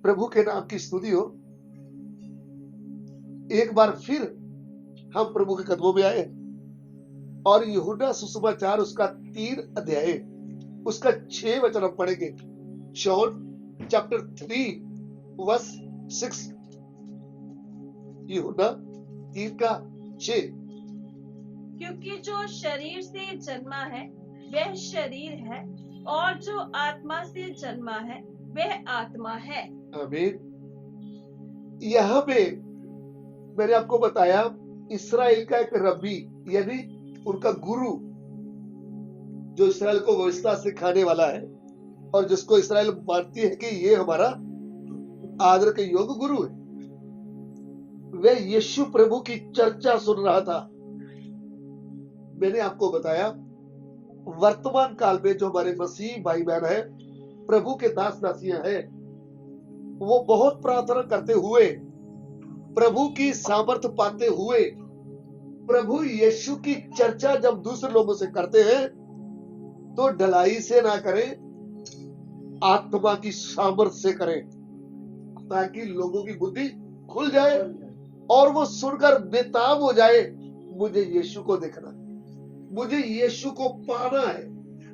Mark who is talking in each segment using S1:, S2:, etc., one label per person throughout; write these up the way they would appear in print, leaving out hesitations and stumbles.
S1: प्रभु के नाम की स्तुति हो। एक बार फिर हम प्रभु के कदमों में आए और यूहन्ना सुसमाचार उसका 3 अध्याय उसका 6 वचन हम पढ़ेंगे। जॉन चैप्टर 3 वर्स 6, यूहन्ना 3 का 6।
S2: क्योंकि जो शरीर से जन्मा है वह शरीर है, और जो आत्मा से जन्मा है वह आत्मा है।
S1: आमीन। यहाँ पे मैंने आपको बताया इस्राएल का एक रब्बी यानी उनका गुरु, जो इस्राएल को व्यवस्था सिखाने वाला है और जिसको इस्राएल मानती है कि ये हमारा आदर के योग्य गुरु है, वह यीशु प्रभु की चर्चा सुन रहा था। मैंने आपको बताया वर्तमान काल में जो हमारे मसीह भाई बहन है, प्रभु के दास दासियां हैं, वो बहुत प्रार्थना करते हुए, प्रभु की सामर्थ पाते हुए, प्रभु यीशु की चर्चा जब दूसरे लोगों से करते हैं तो ढलाई से ना करें, आत्मा की सामर्थ से करें, ताकि लोगों की बुद्धि खुल जाए और वो सुनकर बेताब हो जाए, मुझे यीशु को देखना, मुझे यीशु को पाना है,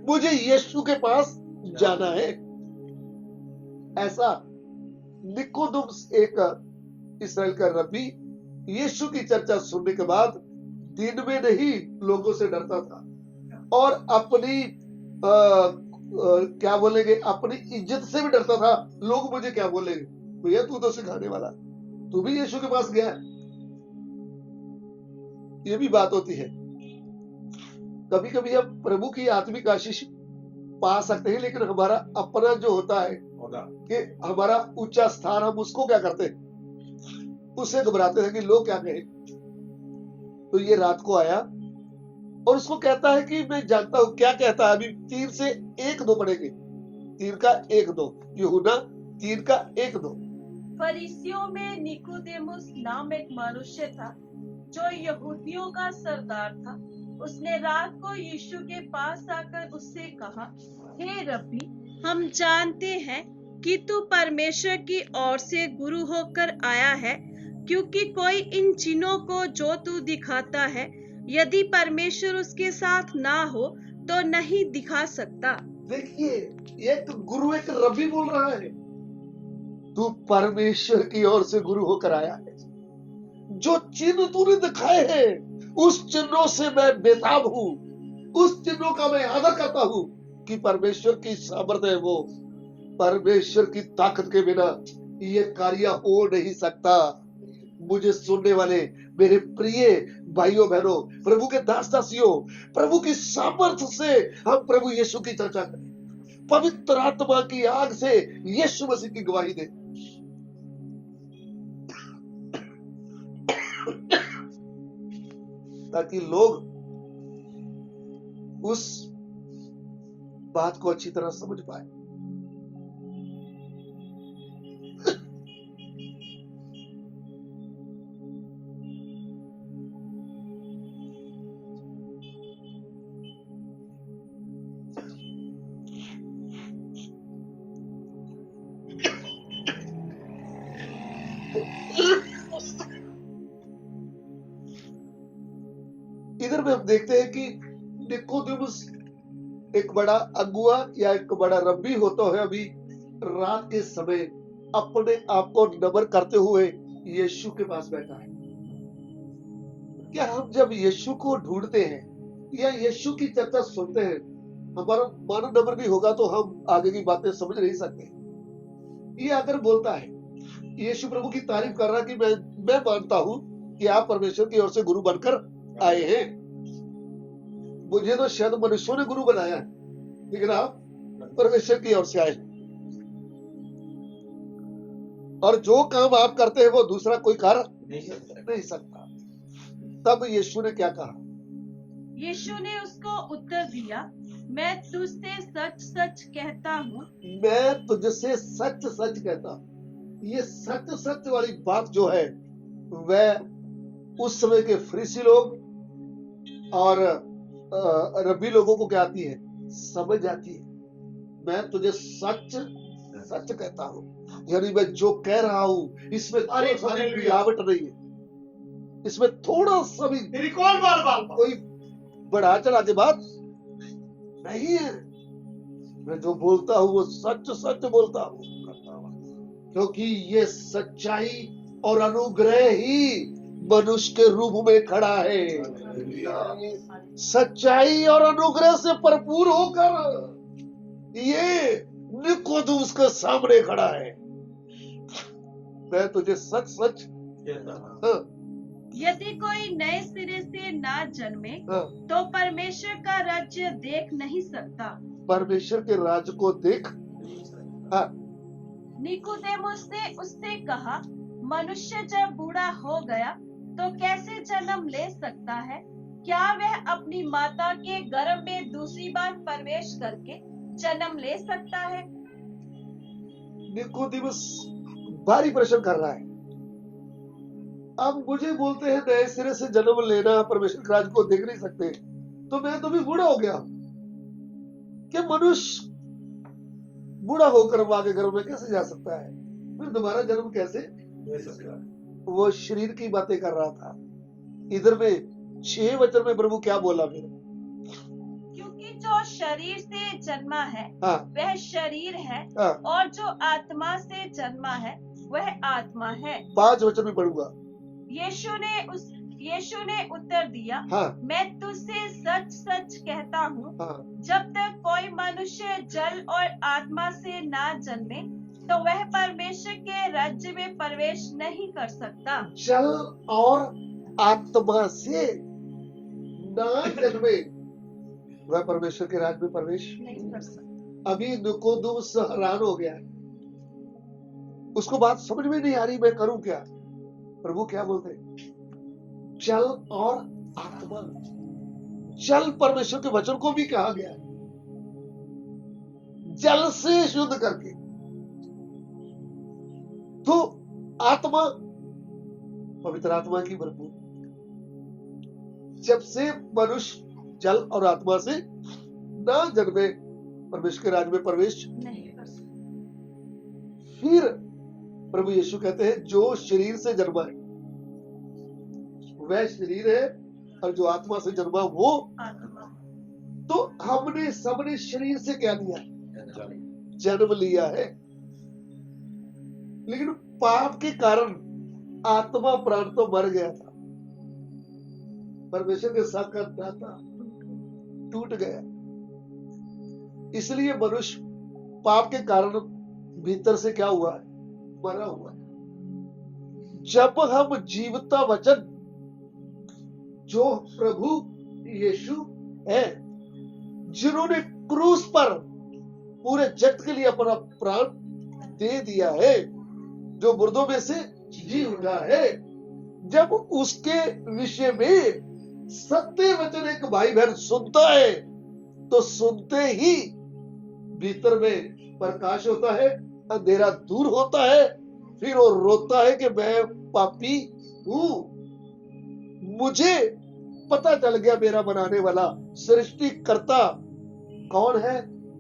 S1: मुझे यीशु के पास जाना है। ऐसा निकोदेमुस एक इस्राएल का रब्बी यीशु की चर्चा सुनने के बाद दिन में नहीं लोगों से डरता था और अपनी क्या बोलेंगे, अपनी इज्जत से भी डरता था। लोग मुझे क्या बोलेंगे, भैया तू तो सिखाने वाला, तू भी यीशु के पास गया। ये भी बात होती है। कभी कभी हम प्रभु की आत्मिक आशीष पा सकते हैं, लेकिन हमारा अपना जो होता है कि हमारा ऊंचा स्थान, हम उसको क्या करते हैं, उससे घबराते हैं कि लोग क्या कहें। तो ये रात को आया और उसको कहता है कि मैं जानता हूं। क्या कहता है? अभी 3 से 1-2 पढ़ेंगे। 3 का 1-2, यूहन्ना 3 का 1-2।
S2: फरीसियों में निकोदेमुस नाम एक मनुष्य था जो यहूदियों का सरदार था। उसने रात को यीशु के पास आकर उससे कहा, हे रब्बी, हम जानते हैं कि तू परमेश्वर की ओर से गुरु होकर आया है, क्योंकि कोई इन चिन्हों को जो तू दिखाता है, यदि परमेश्वर उसके साथ ना हो तो नहीं दिखा सकता।
S1: देखिए, एक गुरु एक रब्बी बोल रहा है, तू परमेश्वर की ओर से गुरु होकर आया है। जो चिन्ह तूने दिखाए हैं उस चिन्हों से मैं बेताब हूं, उस चिन्हों का मैं आदर करता हूं कि परमेश्वर की सामर्थ्य है, वो परमेश्वर की ताकत के बिना ये कार्य हो नहीं सकता। मुझे सुनने वाले मेरे प्रिय भाइयों बहनों, प्रभु के दास दासियों, प्रभु की सामर्थ्य से हम प्रभु यीशु की चर्चा करें, पवित्र आत्मा की आग से यीशु मसीह की गवाही दें, ताकि लोग उस बात को अच्छी तरह समझ पाए। इधर में हम देखते हैं कि निकोदेमुस एक बड़ा अगुआ या एक बड़ा रब्बी होता है, अभी रात के समय अपने आप को नम्र करते हुए यीशु के पास बैठा है। क्या हम जब यीशु को ढूंढते हैं या यीशु की चर्चा सुनते हैं, हमारा मन नम्र भी होगा तो हम आगे की बातें समझ नहीं सकते। ये अगर बोलता है, यीशु प्रभु की तारीफ कर रहा कि मैं मानता हूं कि आप परमेश्वर की ओर से गुरु बनकर आए हैं, मुझे तो शायद मनुष्यों ने गुरु बनाया है, लेकिन आप परमेश्वर की ओर से आए, और जो काम आप करते हैं वो दूसरा कोई कर नहीं सकता। तब यीशु ने क्या कहा?
S2: यीशु ने उसको उत्तर दिया, मैं तुझसे सच सच कहता हूँ,
S1: मैं तुझसे सच सच कहता हूँ। ये सच सच वाली बात जो है वह उस समय के फरीसी लोग और रब्बी लोगों को क्या आती है, समझ आती है। मैं तुझे सच सच कहता हूं, यानी मैं जो कह रहा हूं इसमें थोड़ा सा भी मिलावट नहीं है, इसमें थोड़ा सा भी कोई बढ़ा चढ़ा के बात नहीं है। मैं जो बोलता हूं वो सच सच बोलता हूं, क्योंकि ये सच्चाई और अनुग्रह ही मनुष्य के रूप में खड़ा है। सच्चाई और अनुग्रह से भरपूर होकर ये निकोदेमुस के सामने खड़ा है। मैं तुझे सच सच हाँ,
S2: यदि कोई नए सिरे से ना जन्मे
S1: हाँ,
S2: तो परमेश्वर का राज्य देख नहीं सकता।
S1: परमेश्वर के राज्य को देख। हाँ,
S2: निकोदेमुस ने उससे कहा, मनुष्य जब बूढ़ा हो गया तो कैसे जन्म ले सकता है? क्या वह अपनी माता के गर्भ में दूसरी बार प्रवेश करके जन्म ले सकता है?
S1: निकोदेमुस भारी प्रश्न कर रहा है। अब मुझे बोलते हैं नए सिरे से जन्म लेना, परमेश्वर के राज्य को देख नहीं सकते, तो मैं तो भी बूढ़ा हो गया। क्या मनुष्य बूढ़ा होकर मां के गर्भ में कैसे जा सकता है? फिर दोबारा जन्म कैसे ले सकता है? वो शरीर की बातें कर रहा था। इधर में 6 वचन में प्रभु क्या बोला फिर?
S2: क्योंकि जो शरीर से जन्मा है
S1: हाँ,
S2: वह शरीर है,
S1: हाँ,
S2: और जो आत्मा से जन्मा है वह आत्मा है।
S1: 5 वचन में पढ़ूंगा।
S2: यीशु ने उत्तर दिया,
S1: हाँ,
S2: मैं तुझसे सच सच कहता हूँ,
S1: हाँ,
S2: जब तक कोई मनुष्य जल और आत्मा से ना जन्मे तो वह परमेश्वर के राज्य में प्रवेश नहीं कर सकता।
S1: जल और आत्मा से ना जन्मे वह परमेश्वर के राज्य में प्रवेश
S2: नहीं कर सकता।
S1: अभी निकोदेमुस हैरान हो गया है, उसको बात समझ में नहीं आ रही, मैं करूं क्या? प्रभु क्या बोलते हैं? जल और आत्मा। जल परमेश्वर के वचन को भी कहा गया है, जल से शुद्ध करके। तो आत्मा पवित्र आत्मा की भरपूर। जब से मनुष्य जल और आत्मा से ना जन्मे परमेश्वर के राज्य में प्रवेश
S2: नहीं कर सकता।
S1: फिर प्रभु यीशु कहते हैं जो शरीर से जन्मा है वह शरीर है, और जो आत्मा से जन्मा वो
S2: आत्मा।
S1: तो हमने सबने शरीर से क्या लिया? जन्म लिया है, लेकिन पाप के कारण आत्मा प्राण तो मर गया था, परमेश्वर के साथ का नाता टूट गया। इसलिए मनुष्य पाप के कारण भीतर से क्या हुआ है? मरा हुआ है। जब हम जीवता वचन जो प्रभु यीशु है, जिन्होंने क्रूस पर पूरे जगत के लिए अपना प्राण दे दिया है, जो मुर्दों में से जी उठा है, जब उसके विषय में सत्य वचन एक भाई बहन सुनता है तो सुनते ही भीतर में प्रकाश होता है, अंधेरा दूर होता है। फिर वो रोता है कि मैं पापी हूं, मुझे पता चल गया मेरा बनाने वाला सृष्टिकर्ता कौन है,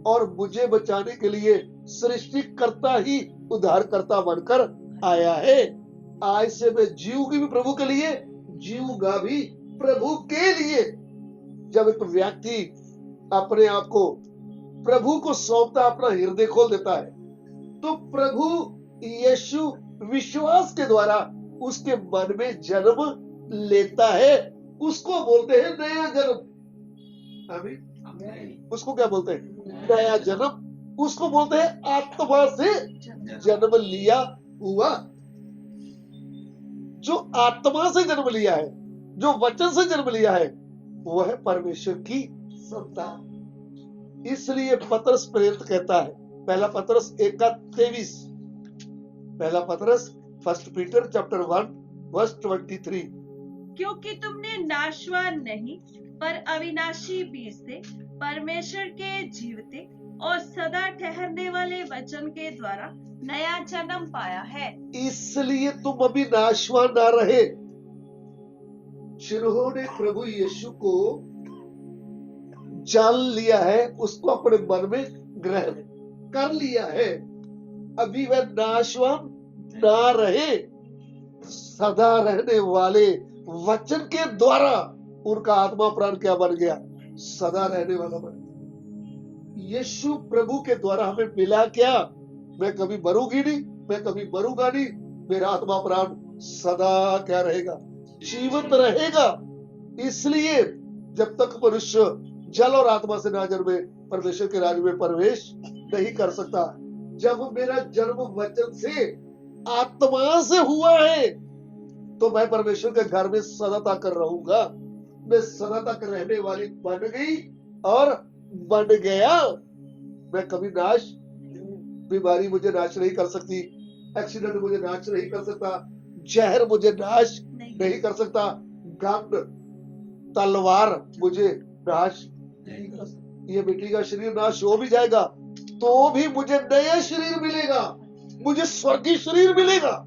S1: और मुझे बचाने के लिए सृष्टिकर्ता ही उद्धारकर्ता बनकर आया है। आज से मैं जीऊंगी भी प्रभु के लिए, जीऊंगा भी प्रभु के लिए। जब एक व्यक्ति अपने आप को प्रभु को सौंपता, अपना हृदय खोल देता है, तो प्रभु यीशु विश्वास के द्वारा उसके मन में जन्म लेता है। उसको बोलते हैं नया जन्म। आमीन। उसको क्या बोलते हैं? नया जन्म। उसको बोलते हैं आत्मा से जन्म लिया हुआ। जो आत्मा से जन्म लिया है, जो वचन से जन्म लिया है, वह है परमेश्वर की संतान। इसलिए पतरस प्रेरित कहता है, पहला पतरस 1:23, पहला पतरस 1 पीटर चैप्टर 1 वर्स 23,
S2: क्योंकि तुमने नाशवान नहीं पर अविनाशी बीज से परमेश्वर के जीवते और सदा ठहरने वाले वचन के द्वारा नया जन्म पाया है।
S1: इसलिए तुम अभी नाशवान ना रहे। जिन्होंने प्रभु यीशु को जान लिया है, उसको अपने मन में ग्रहण कर लिया है, अभी वह नाशवान ना रहे, सदा रहने वाले वचन के द्वारा उनका आत्मा प्राण क्या बन गया? सदा रहने वाला बन गया। यीशु प्रभु के द्वारा हमें मिला क्या? मैं कभी मरूंगी नहीं, मैं कभी मरूंगा नहीं, मेरा आत्मा प्राण सदा क्या रहेगा? जीवित रहेगा। इसलिए जब तक मनुष्य जल और आत्मा से ना जन्मे परमेश्वर के राज्य में प्रवेश नहीं कर सकता। जब मेरा जन्म वचन से आत्मा से हुआ है तो मैं परमेश्वर के घर में सदा तक रहूंगा। मैं सदा तक रहने वाली बन गई और बन गया। मैं कभी नाश, बीमारी मुझे नाश नहीं कर सकती, एक्सीडेंट मुझे नाश नहीं कर सकता, जहर मुझे नाश नहीं कर सकता, गंध तलवार मुझे नाश नहीं कर सकती। ये मिट्टी का शरीर नाश हो भी जाएगा तो भी मुझे नया शरीर मिलेगा, मुझे स्वर्गीय शरीर मिलेगा।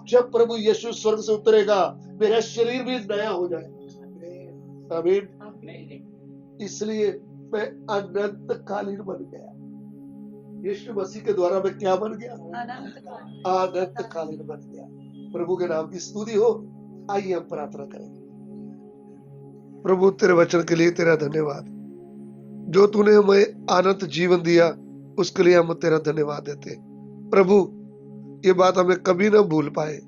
S1: जब प्रभु यीशु स्वर्ग से उतरेगा मेरा शरीर भी नया हो जाएगा। आमीन। इसलिए मैं अनंत कालीन बन गया। यीशु मसीह के द्वारा मैं क्या बन गया? अनंत कालीन बन गया। प्रभु के नाम की स्तुति हो। आइए हम प्रार्थना करें। प्रभु तेरे वचन के लिए तेरा धन्यवाद, जो तूने हमें अनंत जीवन दिया उसके लिए हम तेरा धन्यवाद देते। प्रभु ये बात हमें कभी ना भूल पाए।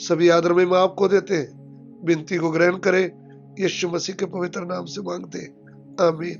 S1: सभी आदर में माफ को देते, विनती को ग्रहण करे, यीशु मसीह के पवित्र नाम से मांगते, आमीन।